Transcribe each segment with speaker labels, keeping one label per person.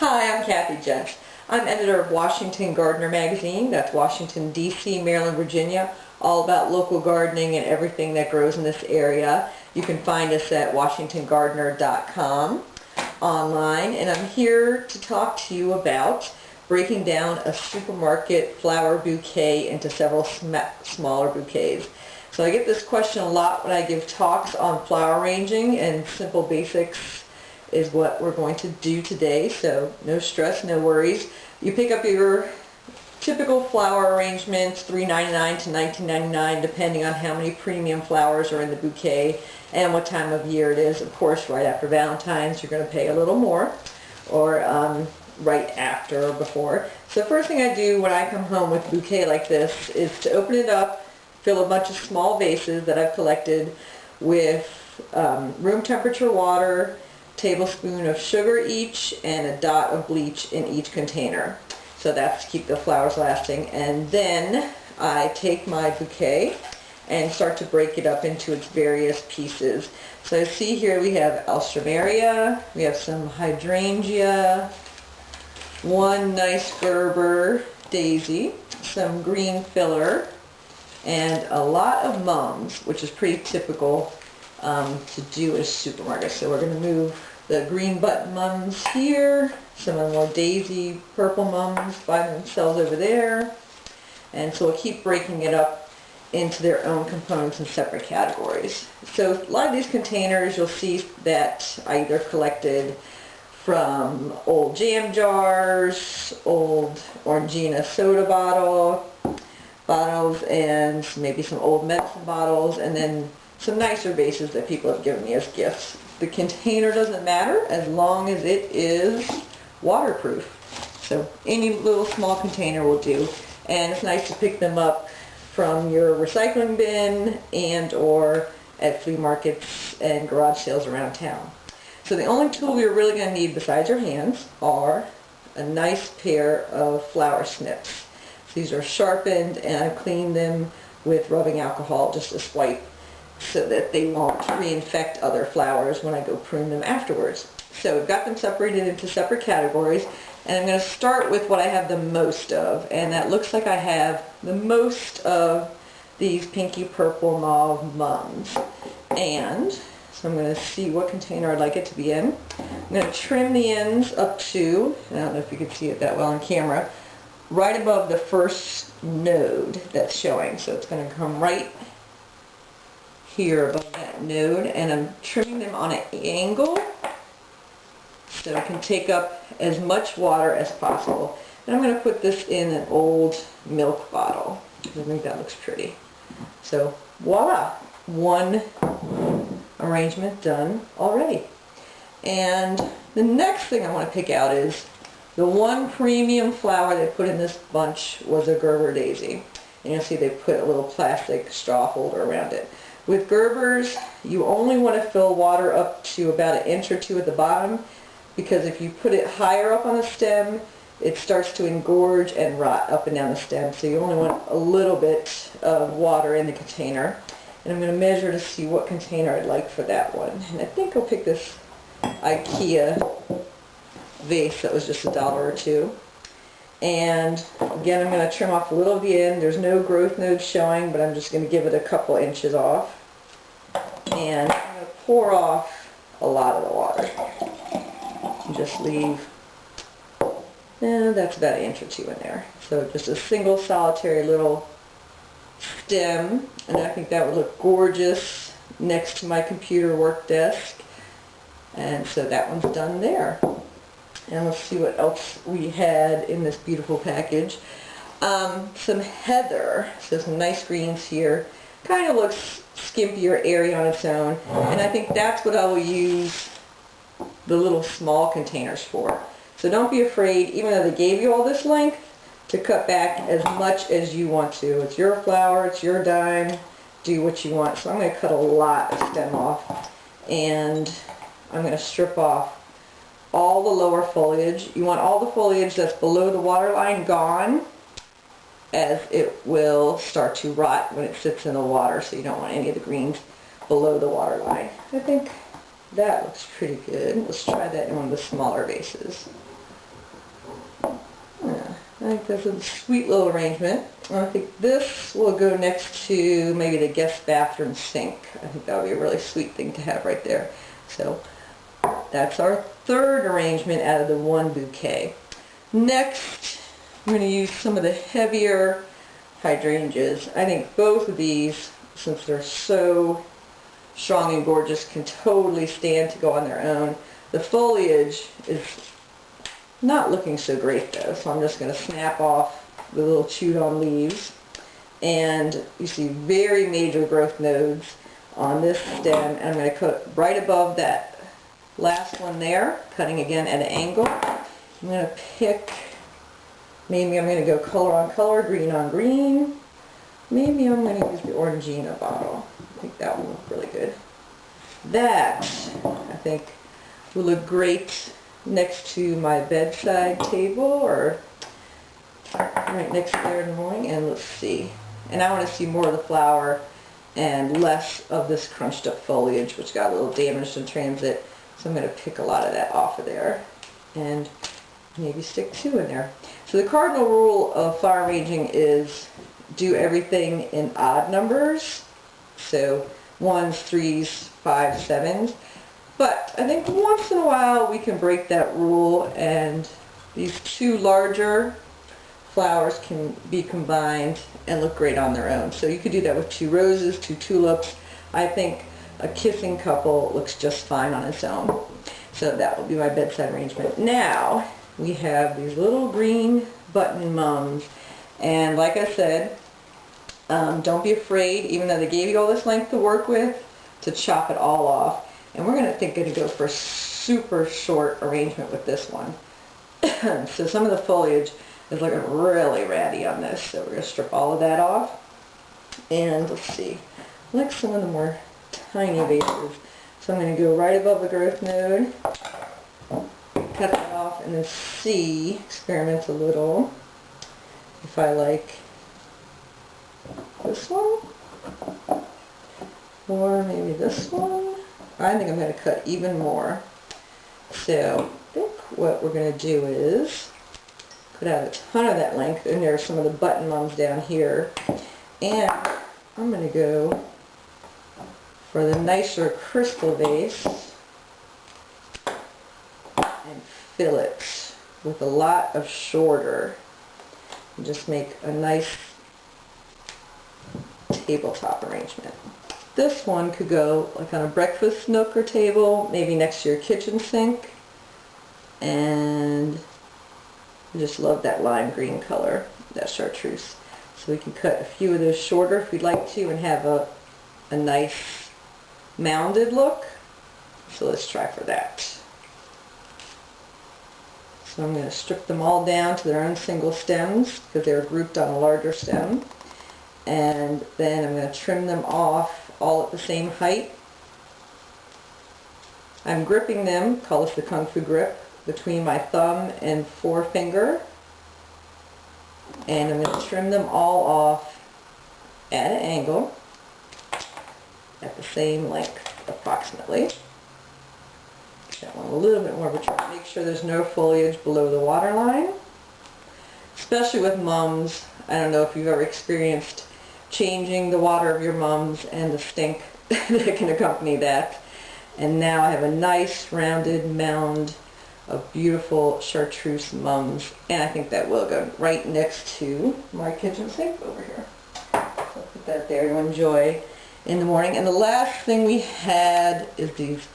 Speaker 1: Hi, I'm Kathy Jentz. I'm editor of Washington Gardener magazine. That's Washington, D.C., Maryland, Virginia, all about local gardening and everything that grows in this area. You can find us at washingtongardener.com online, and I'm here to talk to you about breaking down a supermarket flower bouquet into several smaller bouquets. So I get this question a lot when I give talks on flower arranging, and simple basics is what we're going to do today, so no stress, no worries. You pick up your typical flower arrangements, $3.99 to $19.99, depending on how many premium flowers are in the bouquet and what time of year it is. Of course, right after Valentine's, you're going to pay a little more, or right after or before. So the first thing I do when I come home with a bouquet like this is to open it up, fill a bunch of small vases that I've collected with room temperature water, tablespoon of sugar each, and a dot of bleach in each container. So that's to keep the flowers lasting. And then I take my bouquet and start to break it up into its various pieces. So see here we have alstroemeria, we have some hydrangea, one nice Gerber daisy, some green filler, and a lot of mums, which is pretty typical to do at a supermarket. So we're going to move the green button mums here, some of the more daisy purple mums by themselves over there, and so we'll keep breaking it up into their own components in separate categories. So a lot of these containers you'll see that I either collected from old jam jars, old Orangina soda bottles, and maybe some old medicine bottles, and then some nicer vases that people have given me as gifts. The container doesn't matter as long as it is waterproof. So any little small container will do. And it's nice to pick them up from your recycling bin and or at flea markets and garage sales around town. So the only tool you're really going to need besides your hands are a nice pair of flower snips. These are sharpened, and I've cleaned them with rubbing alcohol, just a swipe, so that they won't reinfect other flowers when I go prune them afterwards. So we've got them separated into separate categories, and I'm going to start with what I have the most of, and that looks like I have the most of these pinky purple mauve mums. And so I'm going to see what container I'd like it to be in. I'm going to trim the ends up to, I don't know if you can see it that well on camera, right above the first node that's showing. So it's going to come right here above that node, and I'm trimming them on an angle so I can take up as much water as possible. And I'm going to put this in an old milk bottle. I think that looks pretty. So voila, one arrangement done already. And the next thing I want to pick out is the one premium flower they put in this bunch was a Gerber daisy. And you'll see they put a little plastic straw holder around it. With Gerbers, you only want to fill water up to about an inch or two at the bottom, because if you put it higher up on the stem, it starts to engorge and rot up and down the stem. So you only want a little bit of water in the container. And I'm going to measure to see what container I'd like for that one. And I think I'll pick this IKEA vase that was just $1 or $2. And again, I'm going to trim off a little of the end. There's no growth nodes showing, but I'm just going to give it a couple inches off. And I'm going to pour off a lot of the water. And just leave, that's about an inch or two in there. So just a single solitary little stem. And I think that would look gorgeous next to my computer work desk. And so that one's done there. And let's see what else we had in this beautiful package. Some heather, so some nice greens here. Kind of looks skimpy or airy on its own, and I think that's what I will use the little small containers for. So don't be afraid, even though they gave you all this length, to cut back as much as you want to. It's your flower, it's your dime, do what you want. So I'm going to cut a lot of stem off, and I'm going to strip off all the lower foliage. You want all the foliage that's below the water line gone, as it will start to rot when it sits in the water, so you don't want any of the greens below the water line. I think that looks pretty good. Let's try that in one of the smaller vases. I think that's a sweet little arrangement. I think this will go next to maybe the guest bathroom sink. I think that would be a really sweet thing to have right there. So that's our third arrangement out of the one bouquet. Next, I'm going to use some of the heavier hydrangeas. I think both of these, since they're so strong and gorgeous, can totally stand to go on their own. The foliage is not looking so great though, so I'm just going to snap off the little chewed on leaves. And you see very major growth nodes on this stem, and I'm going to cut right above that last one there, cutting again at an angle. I'm going to pick, maybe I'm going to go color on color, green on green. Maybe I'm going to use the Orangina bottle. I think that will look really good. That, I think, will look great next to my bedside table, or right next there in the morning. And let's see. And I want to see more of the flower and less of this crunched up foliage, which got a little damaged in transit. So I'm going to pick a lot of that off of there and maybe stick two in there. So the cardinal rule of flower arranging is do everything in odd numbers. So 1s, 3s, 5s, 7s. But I think once in a while we can break that rule, and these two larger flowers can be combined and look great on their own. So you could do that with 2 roses, 2 tulips. I think a kissing couple looks just fine on its own. So that will be my bedside arrangement. Now we have these little green button mums, and like I said, don't be afraid, even though they gave you all this length to work with, to chop it all off. And we're going to go for a super short arrangement with this one. So some of the foliage is looking really ratty on this, so we're going to strip all of that off. And let's see, I like some of the more tiny vases. So I'm going to go right above the growth node, cut that off, and then see, experiment a little, if I like this one, or maybe this one. I think I'm going to cut even more. So I think what we're going to do is cut out a ton of that length, and there's some of the button mums down here. And I'm going to go for the nicer crystal vase and fill it with a lot of shorter, and just make a nice tabletop arrangement. This one could go like on a breakfast nook or table, maybe next to your kitchen sink. And I just love that lime green color, that chartreuse. So we can cut a few of those shorter if we'd like to, and have a nice mounded look. So let's try for that. So I'm going to strip them all down to their own single stems, because they're grouped on a larger stem. And then I'm going to trim them off all at the same height. I'm gripping them, call this the Kung Fu grip, between my thumb and forefinger. And I'm going to trim them all off at an angle, at the same length approximately. That one a little bit more of a trim. Make sure there's no foliage below the water line. Especially with mums, I don't know if you've ever experienced changing the water of your mums and the stink that can accompany that. And now I have a nice rounded mound of beautiful chartreuse mums, and I think that will go right next to my kitchen sink over here. So I'll put that there to enjoy in the morning. And the last thing we had is these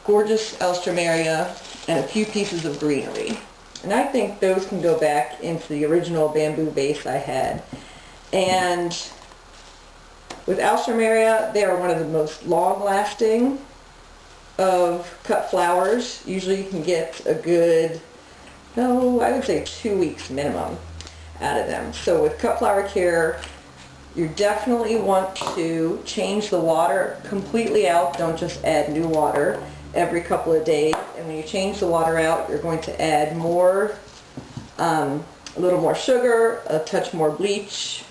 Speaker 1: gorgeous alstroemeria and a few pieces of greenery. And I think those can go back into the original bamboo vase I had. And with alstroemeria, they are one of the most long-lasting of cut flowers. Usually you can get a good, I would say 2 weeks minimum out of them. So with cut flower care, you definitely want to change the water completely out. Don't just add new water every couple of days. And when you change the water out, you're going to add more, a little more sugar, a touch more bleach,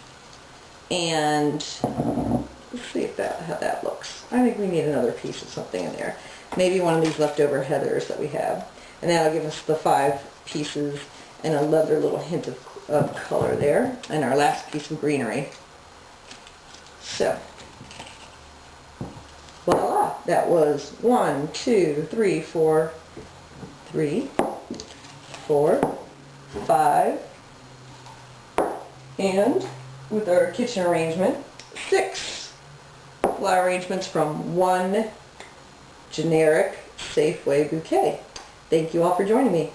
Speaker 1: and let's see if how that looks. I think we need another piece of something in there. Maybe one of these leftover heathers that we have. And that'll give us the 5 pieces and another little hint of of color there, and our last piece of greenery. So, voila, that was 1, 2, 3, 4, 3, 4, 5, and with our kitchen arrangement, 6 flower arrangements from one generic Safeway bouquet. Thank you all for joining me.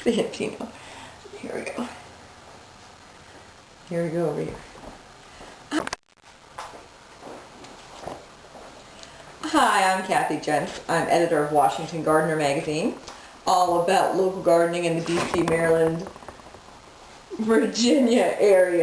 Speaker 1: Santino. Here we go. Here we go over here. Hi, I'm Kathy Jentz. I'm editor of Washington Gardener magazine, all about local gardening in the DC, Maryland, Virginia area.